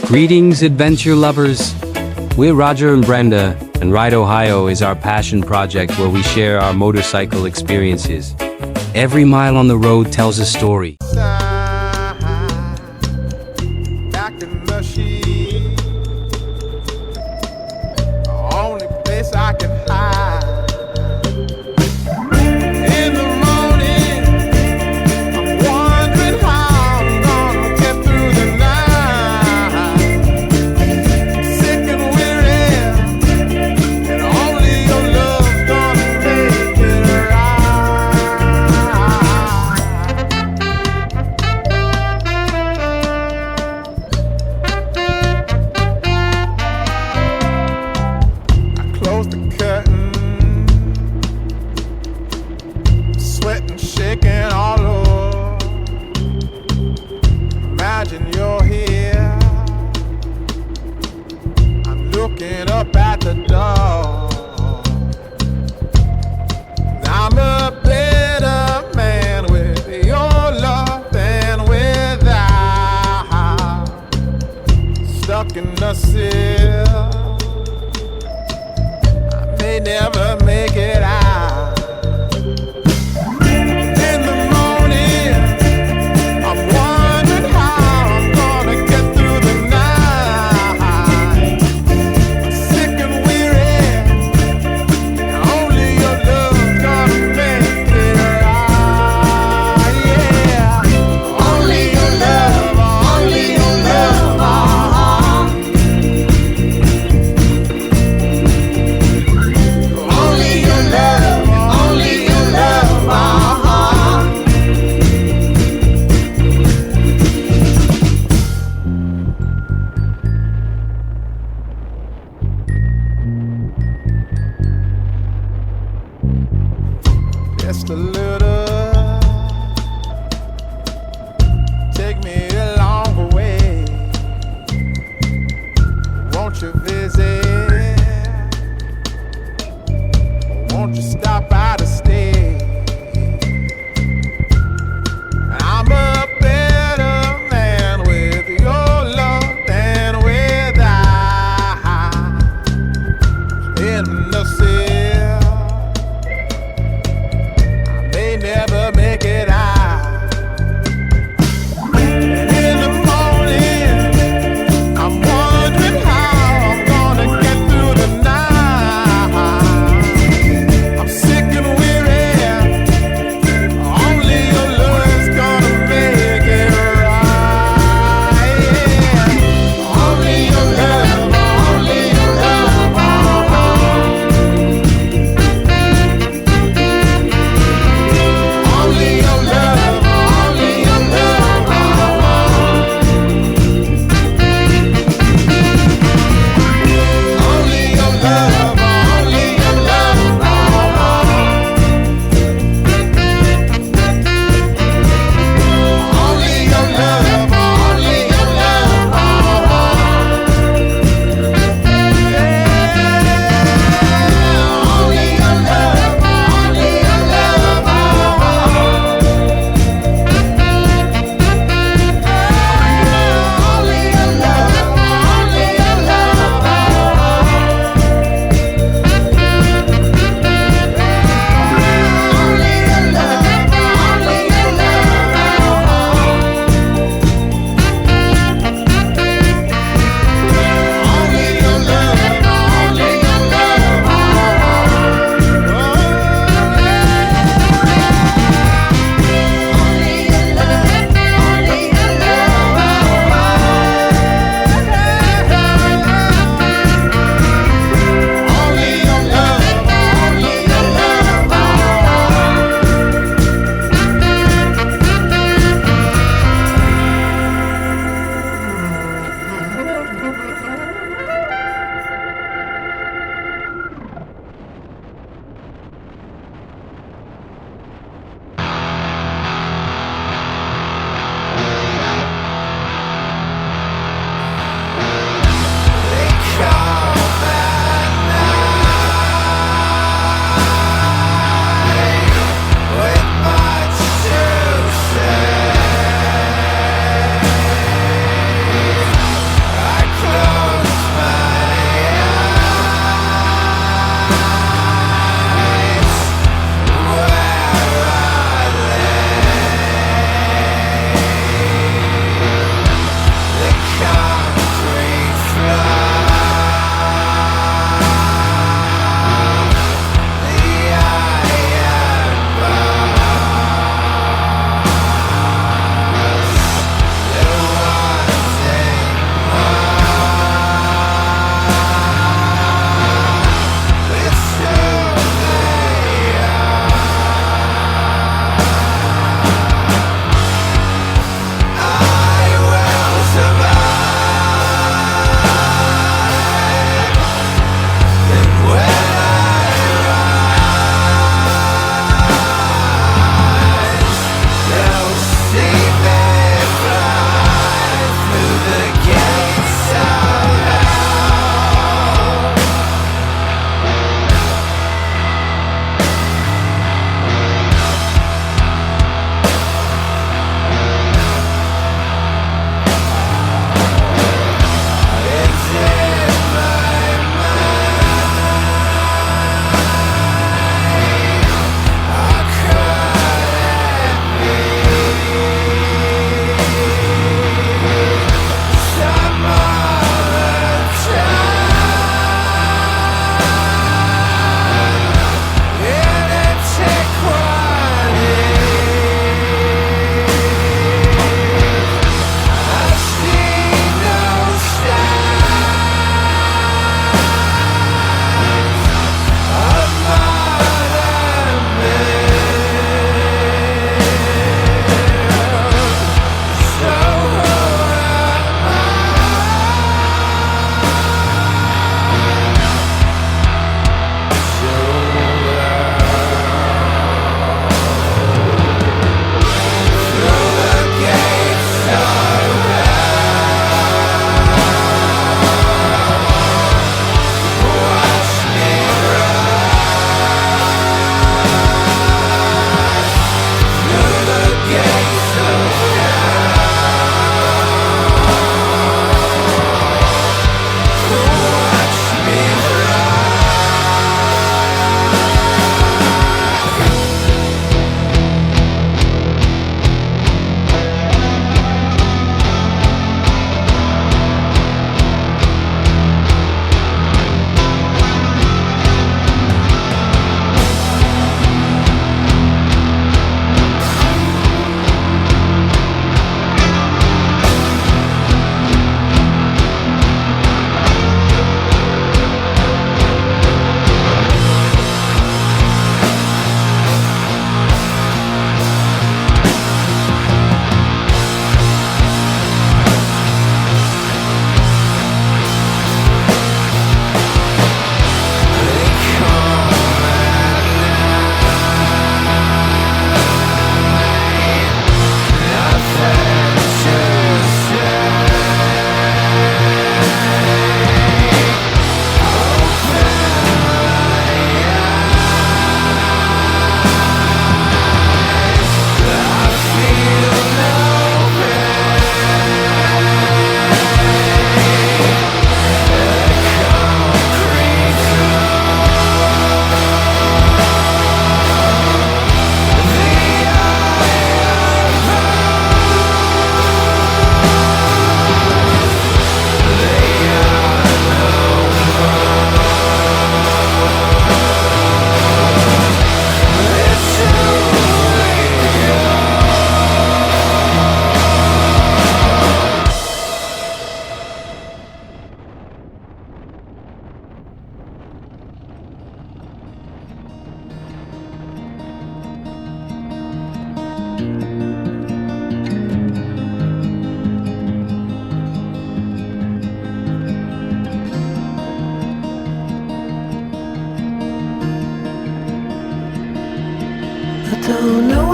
Greetings, adventure lovers. We're Roger and Brenda, and Ride Ohio is our passion project where we share our motorcycle experiences. Every mile on the road tells a story. Back in the sheet, only place I can hide. In the morning, I'm wondering how I'm gonna get through the night. Sick and weary, and only your love's gonna make it close the curtain, sweating, shaking all over. Imagine you're here. I'm looking up at the door. I'm a better man with your love than without. Stuck in the cell, may never make it out. In the morning, I'm wondering how I'm gonna get through the night. I'm sick and weary, only your love's gonna make it right. Yeah, only your love, only your love. Only your love, only your love, Just a little, take me along the way. Won't you visit? Won't you stop by to stay? I'm a better man with your love than without. In the cell, I may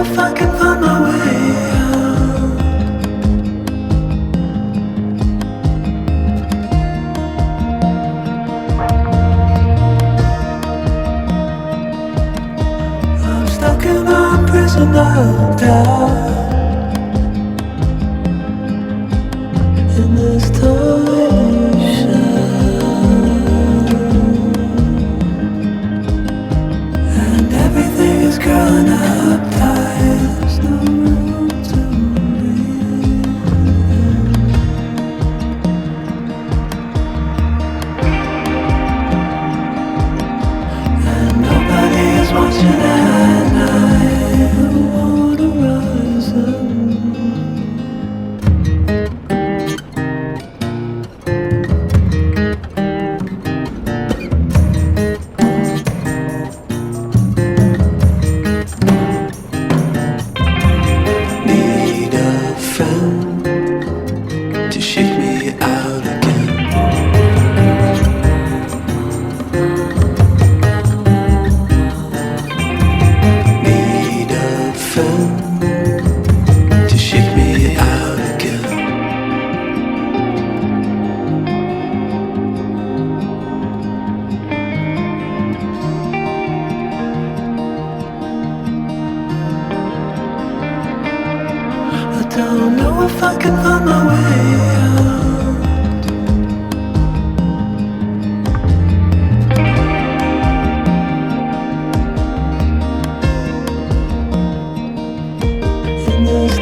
if I can find my way out. I'm stuck in a prison of doubt. In this ocean, and everything is curling up tight. There's no room to breathe, and nobody is watching at night. The water rising. Don't know if I can find my way out. In this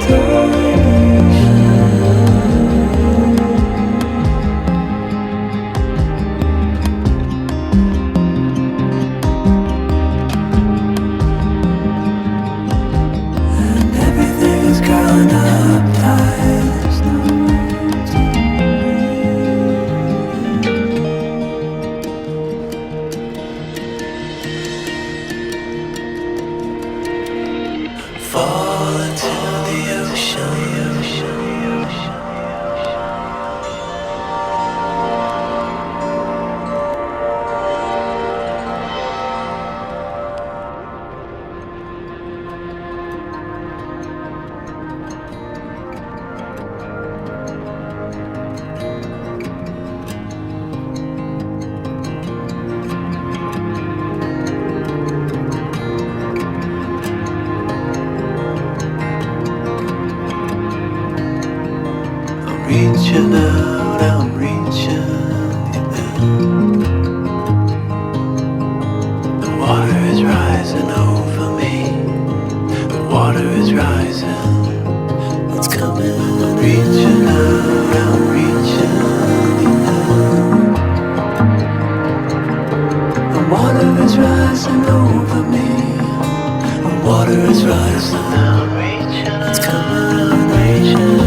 and everything is curling up tight. There's no room to breathe. Fall into the ocean. Reaching out, I'm reaching out. The water is rising over me. The water is rising. It's coming. I'm reaching out, I'm reaching out. The water is rising over me. The water is rising. I'm reaching. It's coming. I'm reaching.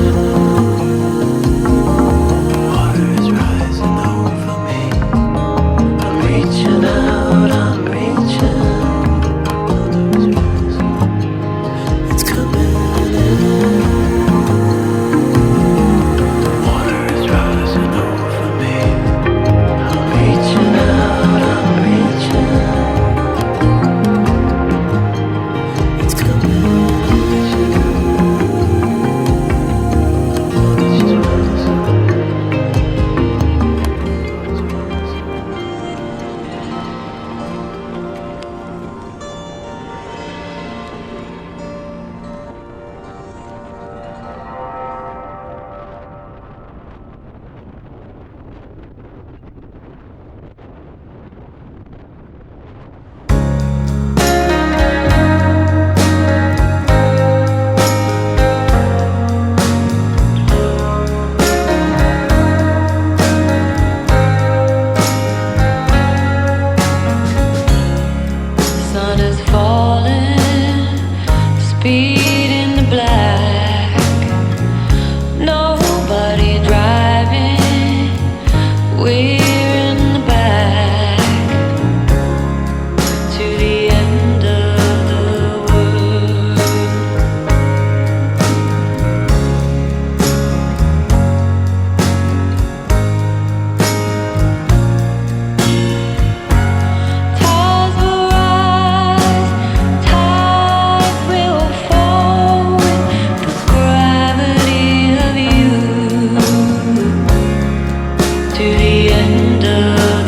to the end of